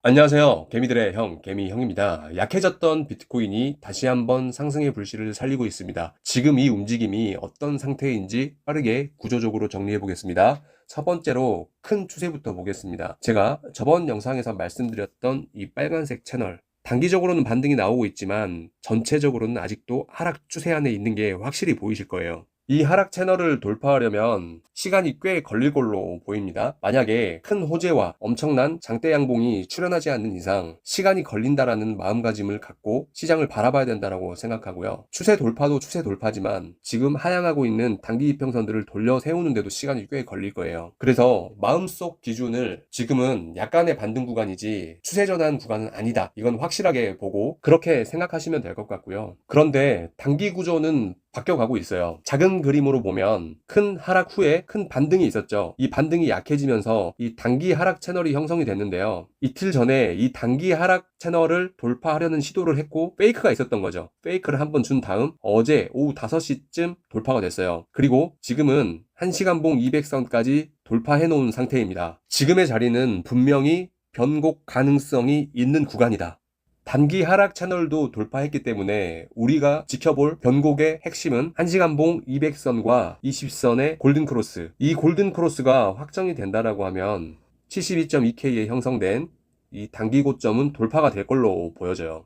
안녕하세요. 개미들의 형, 개미형입니다. 약해졌던 비트코인이 다시 한번 상승의 불씨를 살리고 있습니다. 지금 이 움직임이 어떤 상태인지 빠르게 구조적으로 정리해 보겠습니다. 첫 번째로 큰 추세부터 보겠습니다. 제가 저번 영상에서 말씀드렸던 이 빨간색 채널, 단기적으로는 반등이 나오고 있지만 전체적으로는 아직도 하락 추세 안에 있는 게 확실히 보이실 거예요. 이 하락 채널을 돌파하려면 시간이 꽤 걸릴 걸로 보입니다. 만약에 큰 호재와 엄청난 장대 양봉이 출현하지 않는 이상 시간이 걸린다라는 마음가짐을 갖고 시장을 바라봐야 된다고 생각하고요. 추세 돌파도 추세 돌파지만 지금 하향하고 있는 단기 이평선들을 돌려 세우는데도 시간이 꽤 걸릴 거예요. 그래서 마음속 기준을 지금은 약간의 반등 구간이지 추세 전환 구간은 아니다. 이건 확실하게 보고 그렇게 생각하시면 될 것 같고요. 그런데 단기 구조는 바뀌어가고 있어요. 작은 그림으로 보면 큰 하락 후에 큰 반등이 있었죠. 이 반등이 약해지면서 이 단기 하락 채널이 형성이 됐는데요. 이틀 전에 이 단기 하락 채널을 돌파하려는 시도를 했고 페이크가 있었던 거죠. 페이크를 한번 준 다음 어제 오후 5시쯤 돌파가 됐어요. 그리고 지금은 1시간봉 200선까지 돌파해 놓은 상태입니다. 지금의 자리는 분명히 변곡 가능성이 있는 구간이다. 단기 하락 채널도 돌파했기 때문에 우리가 지켜볼 변곡의 핵심은 1시간봉 200선과 20선의 골든크로스. 이 골든크로스가 확정이 된다라고 하면 72.2K에 형성된 이 단기 고점은 돌파가 될 걸로 보여져요.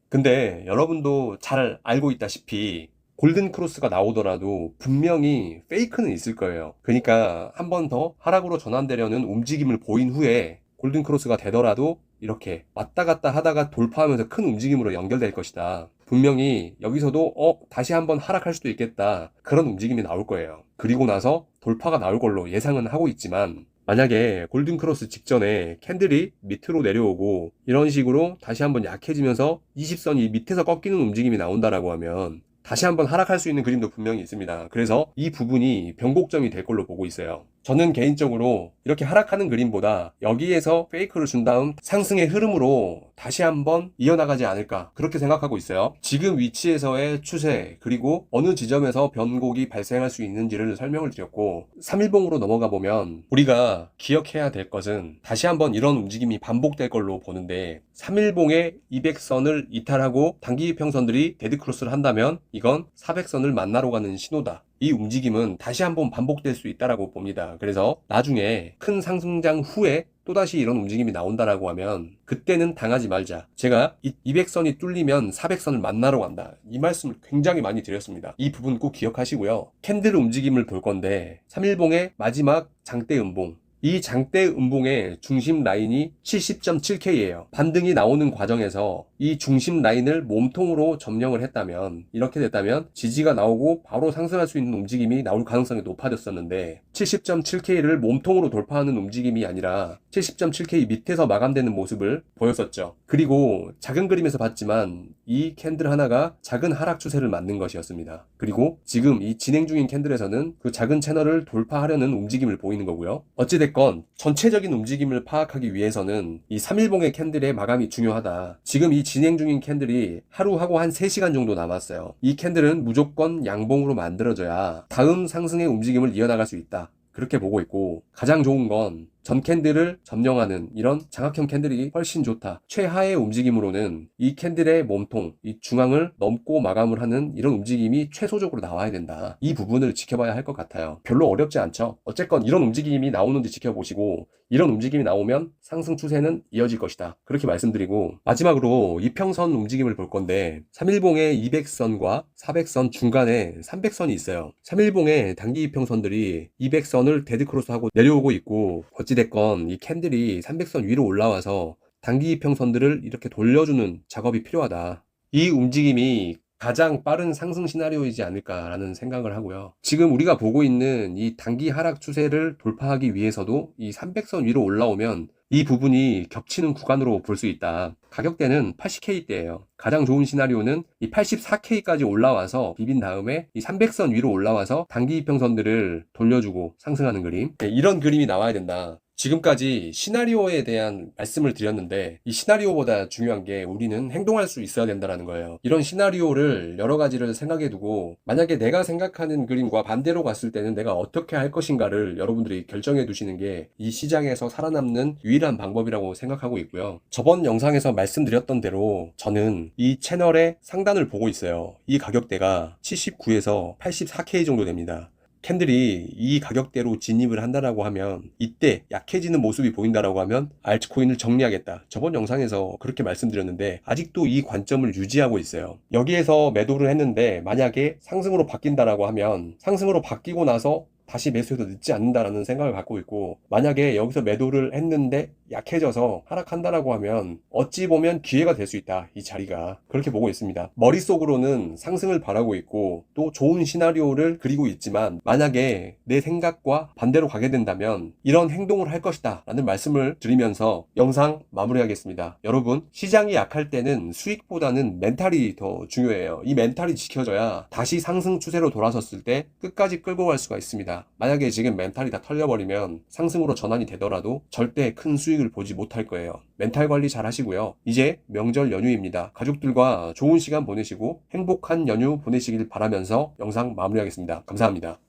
근데 여러분도 잘 알고 있다시피 골든크로스가 나오더라도 분명히 페이크는 있을 거예요. 그러니까 한 번 더 하락으로 전환되려는 움직임을 보인 후에 골든크로스가 되더라도 이렇게 왔다 갔다 하다가 돌파하면서 큰 움직임으로 연결될 것이다. 분명히 여기서도 다시 한번 하락할 수도 있겠다. 그런 움직임이 나올 거예요. 그리고 나서 돌파가 나올 걸로 예상은 하고 있지만 만약에 골든크로스 직전에 캔들이 밑으로 내려오고 이런 식으로 다시 한번 약해지면서 20선이 밑에서 꺾이는 움직임이 나온다라고 하면 다시 한번 하락할 수 있는 그림도 분명히 있습니다. 그래서 이 부분이 변곡점이 될 걸로 보고 있어요. 저는 개인적으로 이렇게 하락하는 그림보다 여기에서 페이크를 준 다음 상승의 흐름으로 다시 한번 이어나가지 않을까 그렇게 생각하고 있어요. 지금 위치에서의 추세 그리고 어느 지점에서 변곡이 발생할 수 있는지를 설명을 드렸고 3일봉으로 넘어가 보면 우리가 기억해야 될 것은 다시 한번 이런 움직임이 반복될 걸로 보는데 3일봉의 200선을 이탈하고 단기 이평선들이 데드크로스를 한다면 이건 400선을 만나러 가는 신호다. 이 움직임은 다시 한번 반복될 수 있다라고 봅니다. 그래서 나중에 큰 상승장 후에 또다시 이런 움직임이 나온다라고 하면 그때는 당하지 말자. 제가 200선이 뚫리면 400선을 만나러 간다. 이 말씀을 굉장히 많이 드렸습니다. 이 부분 꼭 기억하시고요. 캔들 움직임을 볼 건데 3일봉의 마지막 장대 음봉 이 장대 음봉의 중심 라인이 70.7K예요. 반등이 나오는 과정에서 이 중심 라인을 몸통으로 점령을 했다면 이렇게 됐다면 지지가 나오고 바로 상승할 수 있는 움직임이 나올 가능성이 높아졌었는데 70.7K를 몸통으로 돌파하는 움직임이 아니라 70.7K 밑에서 마감되는 모습을 보였었죠. 그리고 작은 그림에서 봤지만 이 캔들 하나가 작은 하락 추세를 맞는 것이었습니다. 그리고 지금 이 진행 중인 캔들에서는 그 작은 채널을 돌파하려는 움직임을 보이는 거고요. 어찌됐건 전체적인 움직임을 파악하기 위해서는 이 3일봉의 캔들의 마감이 중요하다. 지금 이 진행 중인 캔들이 하루하고 한 3시간 정도 남았어요. 이 캔들은 무조건 양봉으로 만들어져야 다음 상승의 움직임을 이어나갈 수 있다. 그렇게 보고 있고 가장 좋은 건 전 캔들을 점령하는 이런 장악형 캔들이 훨씬 좋다. 최하의 움직임으로는 이 캔들의 몸통, 이 중앙을 넘고 마감을 하는 이런 움직임이 최소적으로 나와야 된다. 이 부분을 지켜봐야 할 것 같아요. 별로 어렵지 않죠. 어쨌건 이런 움직임이 나오는지 지켜보시고 이런 움직임이 나오면 상승 추세는 이어질 것이다. 그렇게 말씀드리고 마지막으로 이평선 움직임을 볼 건데 3일봉의 200선과 400선 중간에 300선이 있어요. 3일봉의 단기 이평선들이 200선을 데드크로스하고 내려오고 있고 어찌됐건 이 캔들이 300선 위로 올라와서 단기 이평선들을 이렇게 돌려주는 작업이 필요하다. 이 움직임이 가장 빠른 상승 시나리오이지 않을까라는 생각을 하고요. 지금 우리가 보고 있는 이 단기 하락 추세를 돌파하기 위해서도 이 300선 위로 올라오면 이 부분이 겹치는 구간으로 볼 수 있다. 가격대는 80K대예요. 가장 좋은 시나리오는 이 84K까지 올라와서 비빈 다음에 이 300선 위로 올라와서 단기 이평선들을 돌려주고 상승하는 그림. 네, 이런 그림이 나와야 된다. 지금까지 시나리오에 대한 말씀을 드렸는데 이 시나리오보다 중요한 게 우리는 행동할 수 있어야 된다는 거예요. 이런 시나리오를 여러 가지를 생각해 두고 만약에 내가 생각하는 그림과 반대로 갔을 때는 내가 어떻게 할 것인가를 여러분들이 결정해 두시는 게 이 시장에서 살아남는 유일한 방법이라고 생각하고 있고요. 저번 영상에서 말씀드렸던 대로 저는 이 채널의 상단을 보고 있어요. 이 가격대가 79에서 84K 정도 됩니다. 캔들이 이 가격대로 진입을 한다라고 하면 이때 약해지는 모습이 보인다라고 하면 알트코인을 정리하겠다. 저번 영상에서 그렇게 말씀드렸는데 아직도 이 관점을 유지하고 있어요. 여기에서 매도를 했는데 만약에 상승으로 바뀐다라고 하면 상승으로 바뀌고 나서 다시 매수해도 늦지 않는다라는 생각을 갖고 있고, 만약에 여기서 매도를 했는데 약해져서 하락한다라고 하면 어찌 보면 기회가 될 수 있다. 이 자리가 그렇게 보고 있습니다. 머릿속으로는 상승을 바라고 있고 또 좋은 시나리오를 그리고 있지만 만약에 내 생각과 반대로 가게 된다면 이런 행동을 할 것이다 라는 말씀을 드리면서 영상 마무리하겠습니다. 여러분, 시장이 약할 때는 수익보다는 멘탈이 더 중요해요. 이 멘탈이 지켜져야 다시 상승 추세로 돌아섰을 때 끝까지 끌고 갈 수가 있습니다. 만약에 지금 멘탈이 다 털려버리면 상승으로 전환이 되더라도 절대 큰 수익을 보지 못할 거예요. 멘탈 관리 잘 하시고요. 이제 명절 연휴입니다. 가족들과 좋은 시간 보내시고 행복한 연휴 보내시길 바라면서 영상 마무리하겠습니다. 감사합니다.